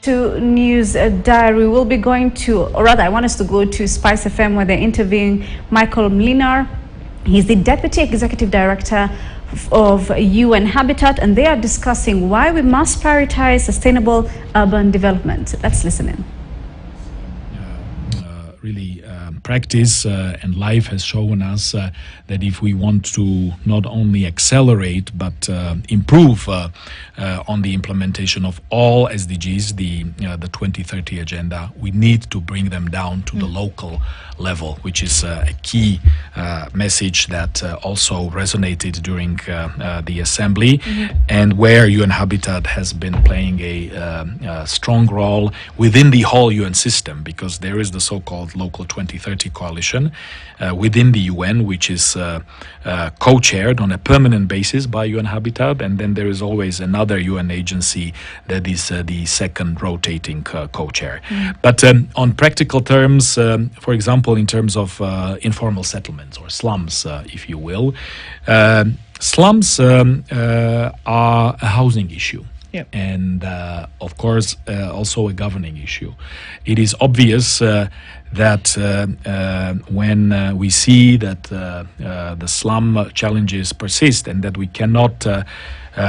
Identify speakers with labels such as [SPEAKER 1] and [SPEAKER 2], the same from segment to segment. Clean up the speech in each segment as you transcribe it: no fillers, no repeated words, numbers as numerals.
[SPEAKER 1] To News Diary, we'll be going to, or rather I want us to go to Spice FM where they're interviewing Michael Mlinar. He's the Deputy Executive Director of UN Habitat, and they are discussing why we must prioritize sustainable urban development. Let's listen in.
[SPEAKER 2] Practice and life has shown us that if we want to not only accelerate but improve on the implementation of all SDGs, the 2030 agenda, we need to bring them down to the local level, which is a key message that also resonated during the assembly, and where UN Habitat has been playing a strong role within the whole UN system, because there is the so-called Local 2030 coalition within the UN, which is co-chaired on a permanent basis by UN Habitat, and then there is always another UN agency that is the second rotating co-chair. But on practical terms, for example, in terms of informal settlements or slums, if you will, slums are a housing issue. Yep. And of course, also a governing issue. It is obvious that when we see that the slum challenges persist and that we cannot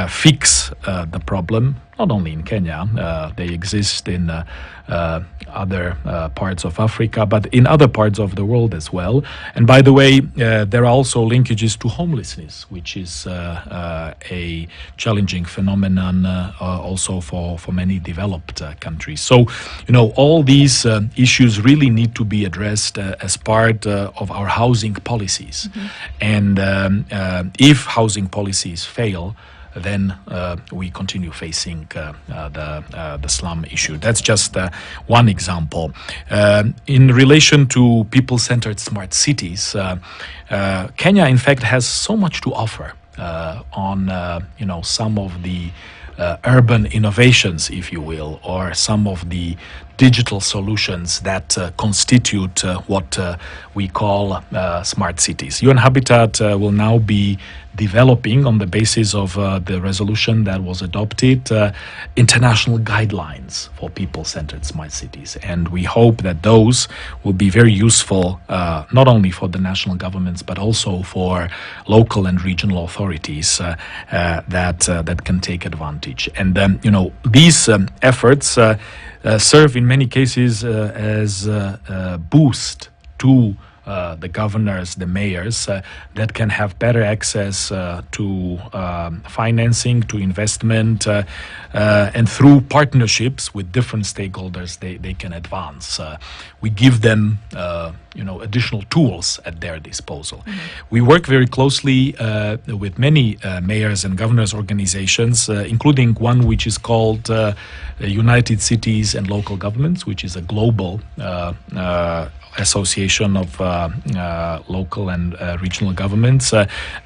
[SPEAKER 2] fix the problem, not only in Kenya, they exist in other parts of Africa, but in other parts of the world as well. And by the way, there are also linkages to homelessness, which is a challenging phenomenon also for many developed countries. So, you know, all these issues really need to be addressed as part of our housing policies. And if housing policies fail, then we continue facing the slum issue. That's just one example. In relation to people-centered smart cities, Kenya, in fact, has so much to offer on some of the urban innovations, if you will, or some of the digital solutions that constitute what we call smart cities. UN Habitat will now be developing, on the basis of the resolution that was adopted, international guidelines for people-centered smart cities. And we hope that those will be very useful, not only for the national governments, but also for local and regional authorities that can take advantage. And these efforts serve in many cases as a boost to the governors, the mayors, that can have better access to financing, to investment, and through partnerships with different stakeholders, they can advance. We give them additional tools at their disposal. We work very closely with many mayors and governors organizations, including one which is called United Cities and Local Governments, which is a global association of local and regional governments,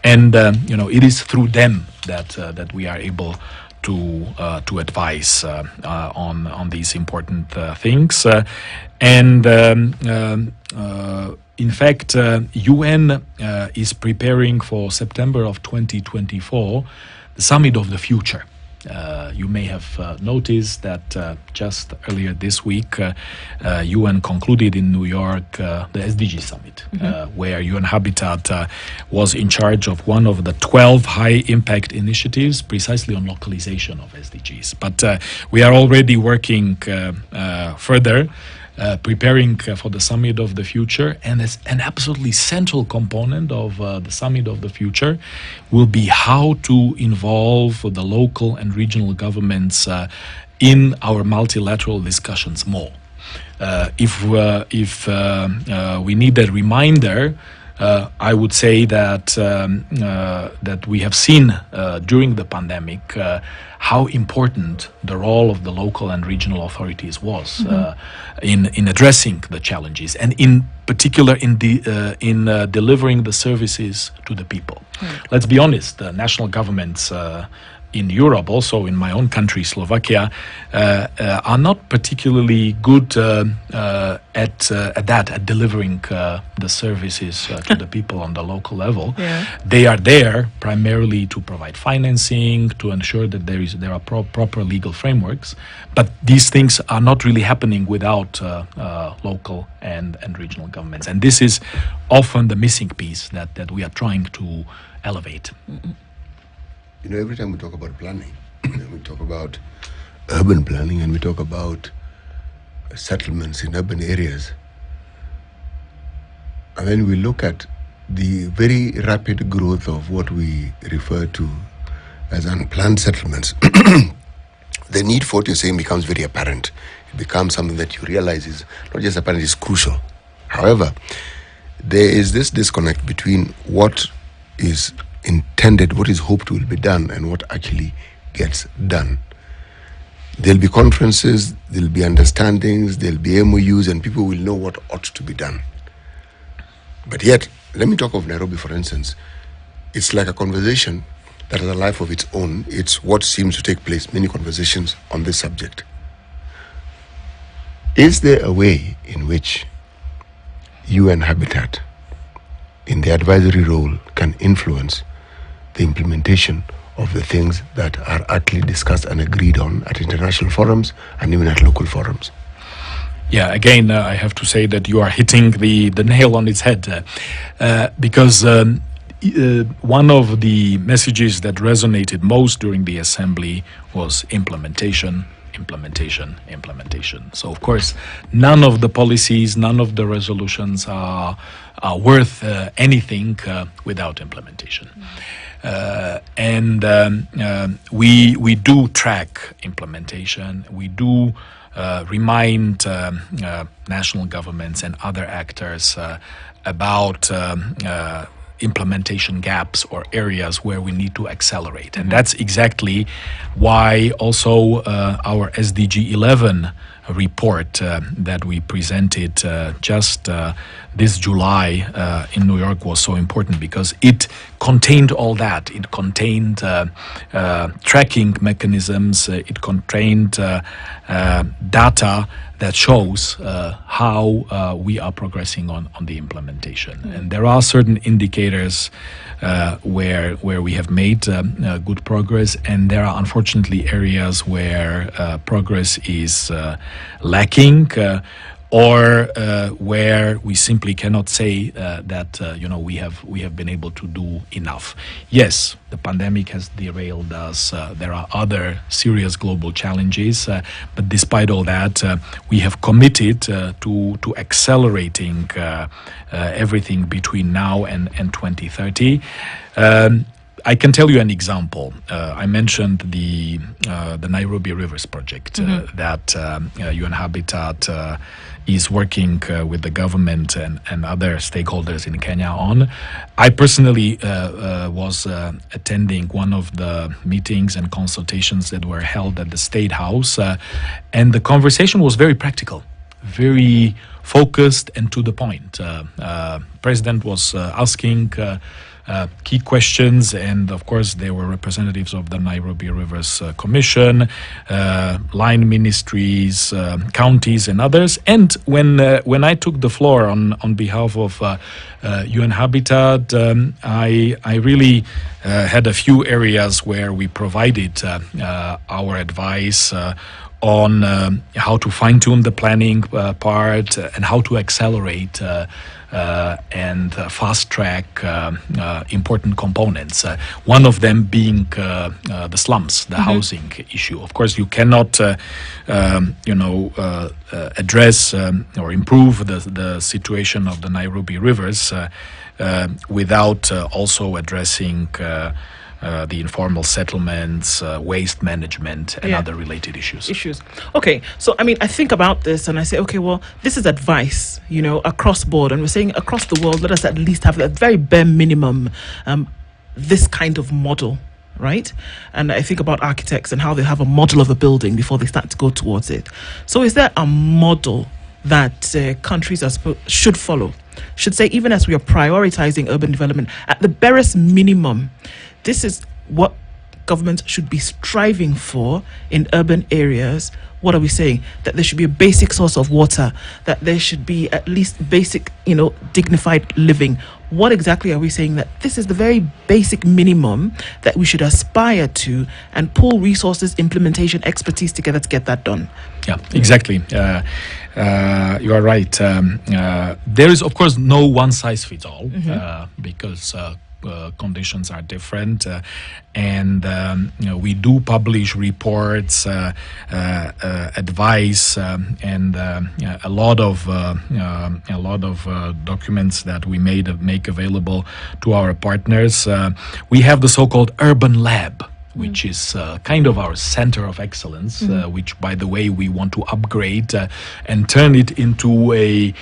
[SPEAKER 2] and it is through them that we are able to advise on these important things. In fact, UN is preparing for September of 2024 the Summit of the Future. You may have noticed that just earlier this week, UN concluded in New York the SDG Summit, where UN Habitat was in charge of one of the 12 high-impact initiatives precisely on localization of SDGs. But we are already working further, preparing for the Summit of the Future, and as an absolutely central component of the Summit of the Future will be how to involve the local and regional governments in our multilateral discussions more. If we need a reminder, I would say that that we have seen during the pandemic how important the role of the local and regional authorities was in addressing the challenges, and in particular in delivering the services to the people. Let's be honest, the national governments in Europe, also in my own country, Slovakia, are not particularly good at delivering the services to the people on the local level.
[SPEAKER 3] Yeah.
[SPEAKER 2] They are there primarily to provide financing, to ensure that there are proper legal frameworks, but these things are not really happening without local and regional governments. And this is often the missing piece that we are trying to elevate.
[SPEAKER 4] You know, every time we talk about planning, we talk about urban planning and we talk about settlements in urban areas, and then we look at the very rapid growth of what we refer to as unplanned settlements, the need for what you're saying becomes very apparent. It becomes something that you realize is not just apparent, it's crucial. However, there is this disconnect between what is intended, what is hoped will be done, and what actually gets done. There'll be conferences, there'll be understandings, there'll be MOUs, and people will know what ought to be done. But yet, let me talk of Nairobi, for instance. It's like a conversation that has a life of its own. It's what seems to take place, many conversations on this subject. Is there a way in which UN Habitat, in the advisory role, can influence the implementation of the things that are actually discussed and agreed on at international forums and even at local forums?
[SPEAKER 2] Yeah, again, I have to say that you are hitting the nail on its head, because one of the messages that resonated most during the assembly was implementation. So, of course, none of the policies, none of the resolutions are worth anything without implementation. We do track implementation. We do remind national governments and other actors about implementation gaps or areas where we need to accelerate. And that's exactly why also our SDG 11 report that we presented just this July in New York was so important, because it contained all that. It contained tracking mechanisms, it contained data that shows how we are progressing on the implementation. And there are certain indicators where we have made good progress, and there are unfortunately areas where progress is lacking, or where we simply cannot say that we have been able to do enough. Yes, the pandemic has derailed us. There are other serious global challenges, but despite all that, we have committed to accelerating everything between now and 2030. I can tell you an example. I mentioned the Nairobi Rivers project that UN Habitat is working with the government and other stakeholders in Kenya on. I personally was attending one of the meetings and consultations that were held at the State House, and the conversation was very practical, very focused and to the point. President was asking key questions, and of course there were representatives of the Nairobi Rivers Commission, line ministries, counties and others. And when I took the floor on behalf of UN Habitat, I really had a few areas where we provided our advice on how to fine-tune the planning part and how to accelerate and fast-track important components. One of them being the slums, the housing issue. Of course, you cannot, address or improve the situation of the Nairobi rivers without also addressing the informal settlements, waste management, and other related issues.
[SPEAKER 3] Okay, so I mean, I think about this and I say, okay, well, this is advice, across board, and we're saying across the world, let us at least have a very bare minimum, this kind of model, right? And I think about architects and how they have a model of a building before they start to go towards it. So is there a model that countries should follow? Should say, even as we are prioritizing urban development, at the barest minimum, this is what governments should be striving for in urban areas, what are we saying? That there should be a basic source of water, that there should be at least basic, dignified living. What exactly are we saying that this is the very basic minimum that we should aspire to and pull resources, implementation, expertise together to get that done?
[SPEAKER 2] Yeah, exactly. You are right. There is, of course, no one size fits all, because conditions are different, and we do publish reports, advice, and a lot of documents that we make available to our partners. We have the so-called Urban Lab, which is kind of our center of excellence, which, by the way, we want to upgrade and turn it into a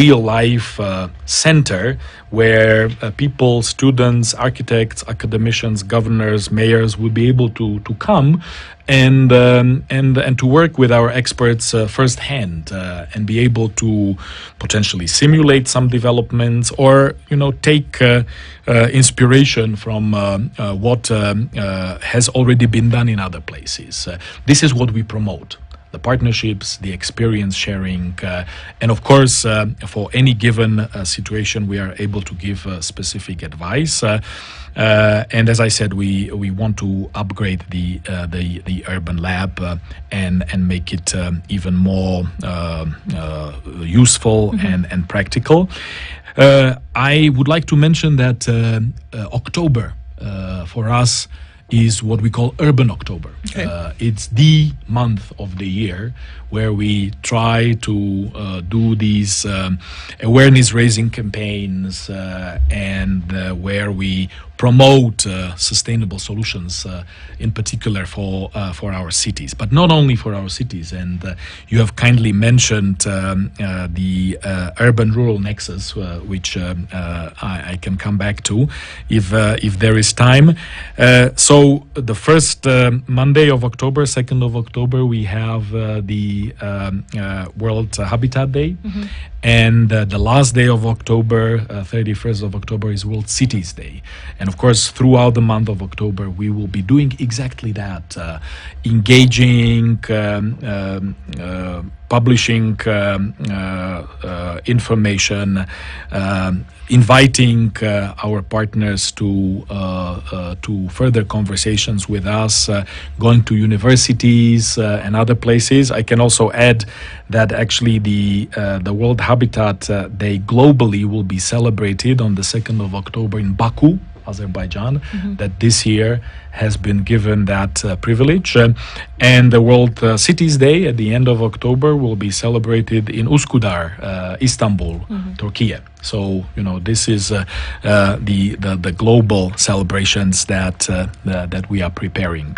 [SPEAKER 2] real-life center where people, students, architects, academicians, governors, mayors will be able to come and to work with our experts firsthand, and be able to potentially simulate some developments, or take inspiration from what has already been done in other places. This is what we promote: the partnerships, the experience sharing, and of course, for any given situation, we are able to give specific advice. And as I said, we want to upgrade the Urban Lab and make it even more useful and practical. I would like to mention that October for us is what we call Urban October.
[SPEAKER 3] Okay.
[SPEAKER 2] It's the month of the year where we try to do these awareness-raising campaigns, and where we promote sustainable solutions, in particular for our cities, but not only for our cities. And you have kindly mentioned the urban-rural nexus, which I can come back to if there is time. So the first Monday of October, 2nd of October, we have the World Habitat Day. And the last day of October, 31st of October, is World Cities Day. And of course, throughout the month of October, we will be doing exactly that, engaging, publishing information, inviting our partners to further conversations with us, going to universities and other places. I can also add that actually the World Habitat Day globally will be celebrated on the 2nd of October in Baku, Azerbaijan, that this year has been given that privilege. And the World Cities Day at the end of October will be celebrated in Üsküdar, Istanbul, Turkey. So, this is the global celebrations that we are preparing.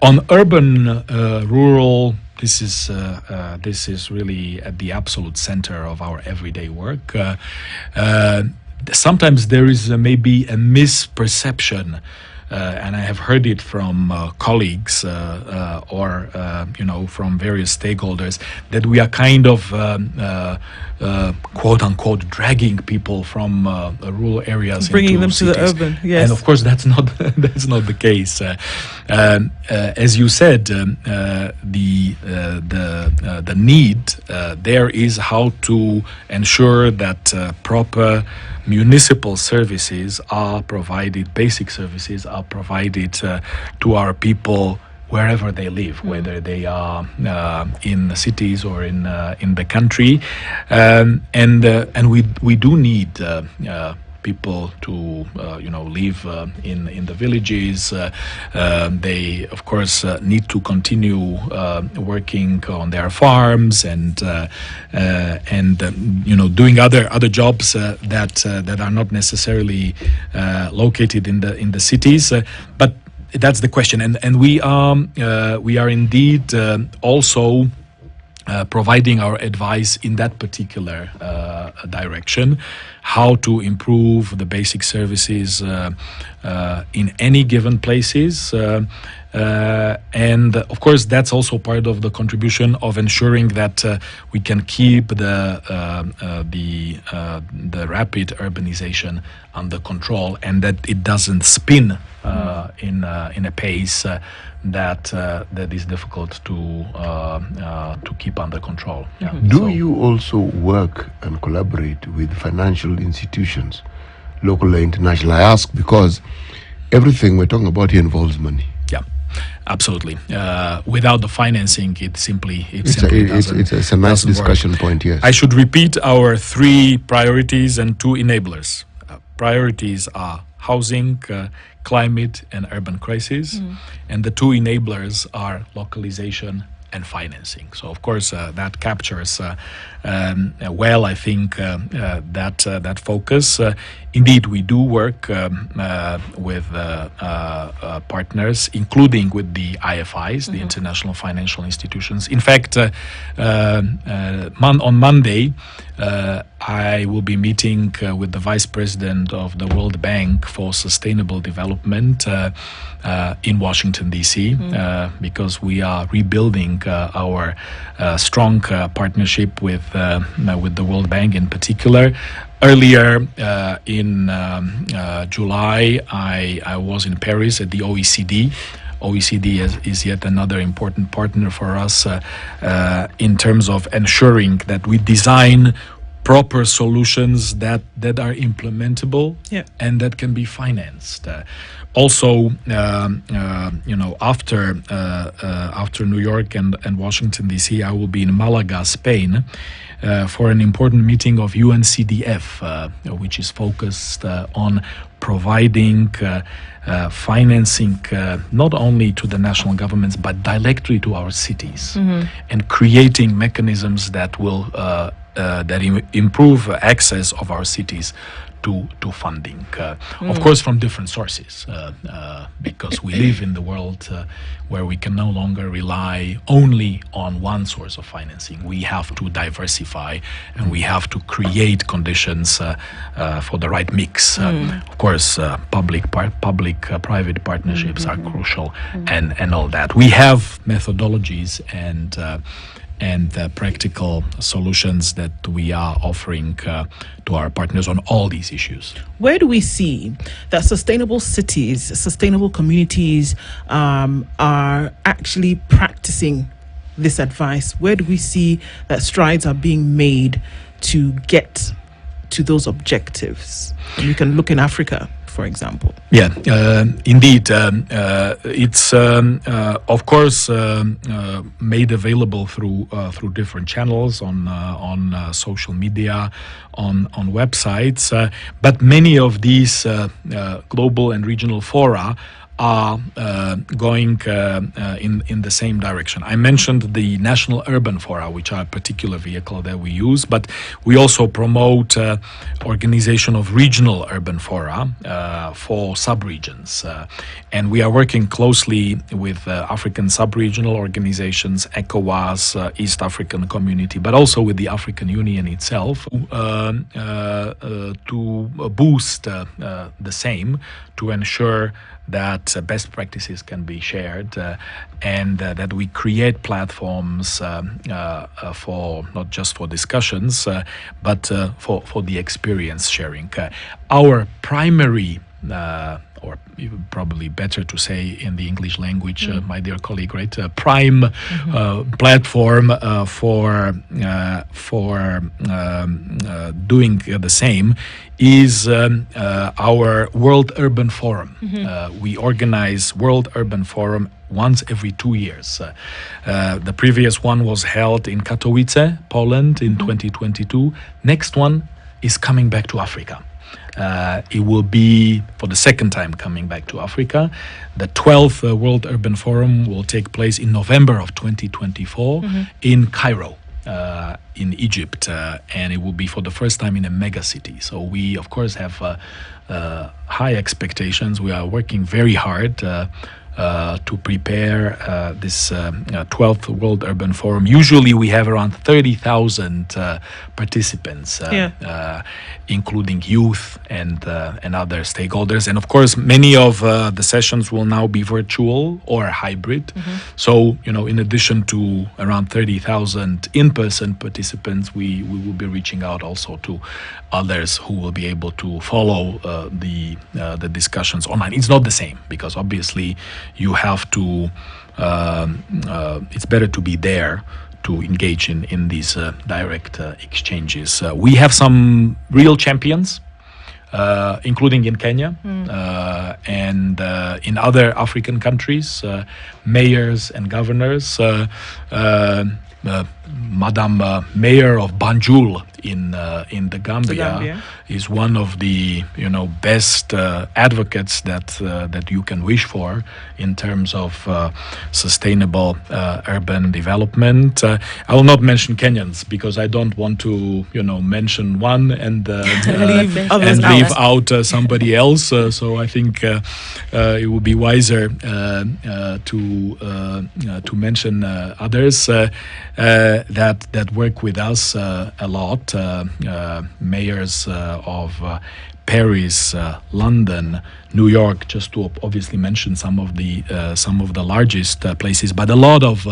[SPEAKER 2] On urban, rural, this is really at the absolute center of our everyday work. Sometimes there is maybe a misperception, and I have heard it from colleagues or from various stakeholders, that we are kind of quote unquote dragging people from rural areas,
[SPEAKER 3] bringing
[SPEAKER 2] into
[SPEAKER 3] them
[SPEAKER 2] cities.
[SPEAKER 3] to the urban. Yes,
[SPEAKER 2] and of course that's not the case. As you said, the need there is how to ensure that proper municipal services are provided, basic services are provided to our people wherever they live, whether they are in the cities or in the country, and we do need people to live in the villages. They of course need to continue working on their farms and doing other jobs that are not necessarily located in the cities, but that's the question. And we are indeed also providing our advice in that particular direction, how to improve the basic services in any given places. And of course, that's also part of the contribution of ensuring that we can keep the rapid urbanization under control, and that it doesn't spin in a pace that is difficult to keep under control. Yeah.
[SPEAKER 4] Do you also work and collaborate with financial institutions, local or international? I ask because everything we're talking about here involves money.
[SPEAKER 2] Yeah, absolutely. Without the financing, it's a nice
[SPEAKER 4] discussion
[SPEAKER 2] work.
[SPEAKER 4] point. Yes,
[SPEAKER 2] I should repeat our 3 priorities and 2 enablers. Priorities are housing, climate, and urban crisis, and the 2 enablers are localization and financing. So, of course, that captures well, I think, that focus. Indeed, we do work with partners, including with the IFIs, the international financial institutions. In fact, on Monday, I will be meeting with the Vice President of the World Bank for Sustainable Development in Washington, D.C., because we are rebuilding our strong partnership with the World Bank in particular. Earlier in July, I was in Paris at the OECD. OECD is yet another important partner for us in terms of ensuring that we design proper solutions that are implementable and that can be financed. Also, after New York and Washington, D.C., I will be in Malaga, Spain, for an important meeting of UNCDF, which is focused on providing financing not only to the national governments but directly to our cities, and creating mechanisms that will improve access of our cities to funding, of course, from different sources, because we live in the world where we can no longer rely only on one source of financing. We have to diversify, and we have to create conditions for the right mix. Of course, public-private partnerships are crucial, and all that. We have methodologies and practical solutions that we are offering to our partners on all these issues.
[SPEAKER 3] Where do we see that sustainable cities, sustainable communities are actually practicing this advice? Where do we see that strides are being made to get to those objectives? And we can look in Africa, for example.
[SPEAKER 2] Yeah, indeed. It's of course made available through different channels on social media, on websites. But many of these global and regional fora are going in the same direction. I mentioned the National Urban Fora, which are a particular vehicle that we use, but we also promote organization of regional urban fora for sub-regions. And we are working closely with African sub-regional organizations, ECOWAS, East African Community, but also with the African Union itself to boost the same, to ensure that best practices can be shared and that we create platforms for not just for discussions but for the experience sharing. Our primary or probably better to say in the English language, my dear colleague, right? Prime platform for doing the same is our World Urban Forum. We organize World Urban Forum once every 2 years. The previous one was held in Katowice, Poland in 2022. Next one is coming back to Africa. It will be for the second time coming back to Africa. The 12th World Urban Forum will take place in November of 2024 in Cairo, in Egypt, and it will be for the first time in a mega city. So we, of course, have high expectations. We are working very hard to prepare this 12th World Urban Forum. Usually we have around 30,000 participants, including youth and other stakeholders. And of course, many of the sessions will now be virtual or hybrid. So, in addition to around 30,000 in-person participants, we will be reaching out also to others who will be able to follow the discussions online. It's not the same because obviously you have to. It's better to be there to engage in these direct exchanges. We have some real champions, including in Kenya and in other African countries, mayors and governors. Madam Mayor of Banjul in the Gambia is one of the best advocates that you can wish for in terms of sustainable urban development. I will not mention Kenyans because I don't want to mention one and leave out somebody else. So I think it would be wiser to mention others that work with us a lot. Mayors of Paris, London, New York, just to obviously mention some of the largest places, but a lot of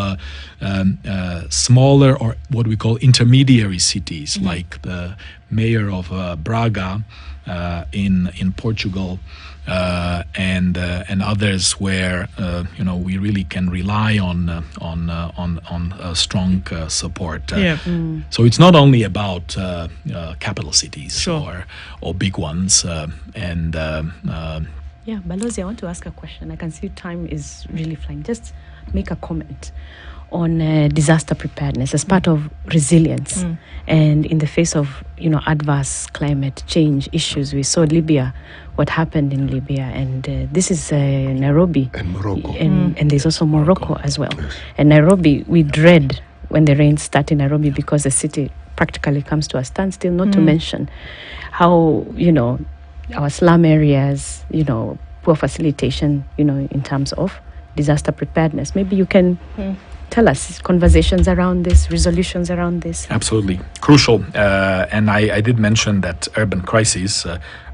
[SPEAKER 2] smaller or what we call intermediary cities, like the mayor of Braga in Portugal. And others where we really can rely on strong support. So it's not only about capital cities or big ones.
[SPEAKER 5] Balozi, I want to ask a question. I can see time is really flying. Just make a comment on disaster preparedness as part of resilience and in the face of adverse climate change issues. We saw Libya, what happened in Libya, and this is Nairobi
[SPEAKER 4] and Morocco,
[SPEAKER 5] and there's also Morocco as well. And Nairobi, we dread when the rains start in Nairobi because the city practically comes to a standstill. Not to mention how our slum areas, poor facilitation, in terms of disaster preparedness. Maybe you can tell us conversations around this, resolutions around this.
[SPEAKER 2] Absolutely crucial, and I did mention that urban crisis,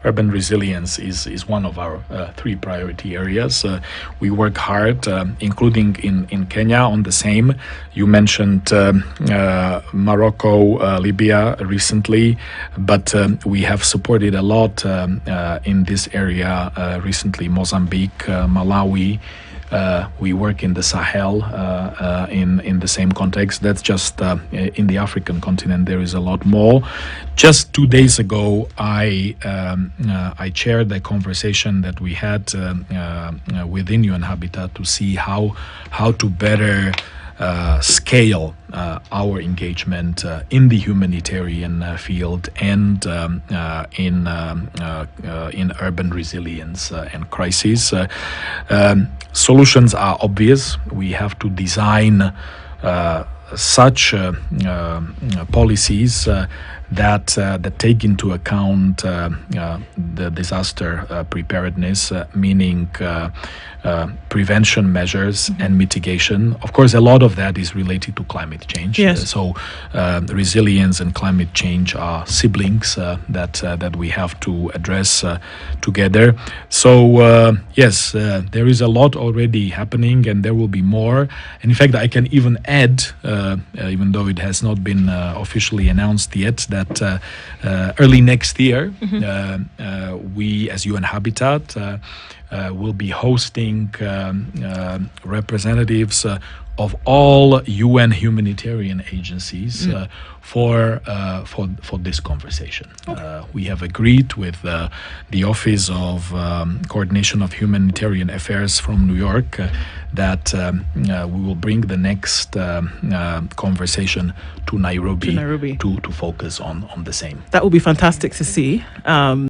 [SPEAKER 2] urban resilience is one of our 3 priority areas. We work hard, including in Kenya, on the same. You mentioned Morocco, Libya recently, but we have supported a lot in this area recently. Mozambique, Malawi. We work in the Sahel in the same context. That's just in the African continent. There is a lot more. Just 2 days ago, I chaired a conversation that we had within UN Habitat to see how to better scale our engagement in the humanitarian field and in urban resilience and crisis. Solutions are obvious. We have to design such policies that take into account the disaster preparedness, meaning prevention measures and mitigation. Of course, a lot of that is related to climate change. So resilience and climate change are siblings that we have to address together. So yes, there is a lot already happening, and there will be more. And in fact, I can even add, even though it has not been officially announced yet, that early next year, we as UN Habitat will be hosting representatives of all UN humanitarian agencies for this conversation. We have agreed with the Office of Coordination of Humanitarian Affairs from New York that we will bring the next conversation to Nairobi, to focus on the same.
[SPEAKER 3] That will be fantastic to see.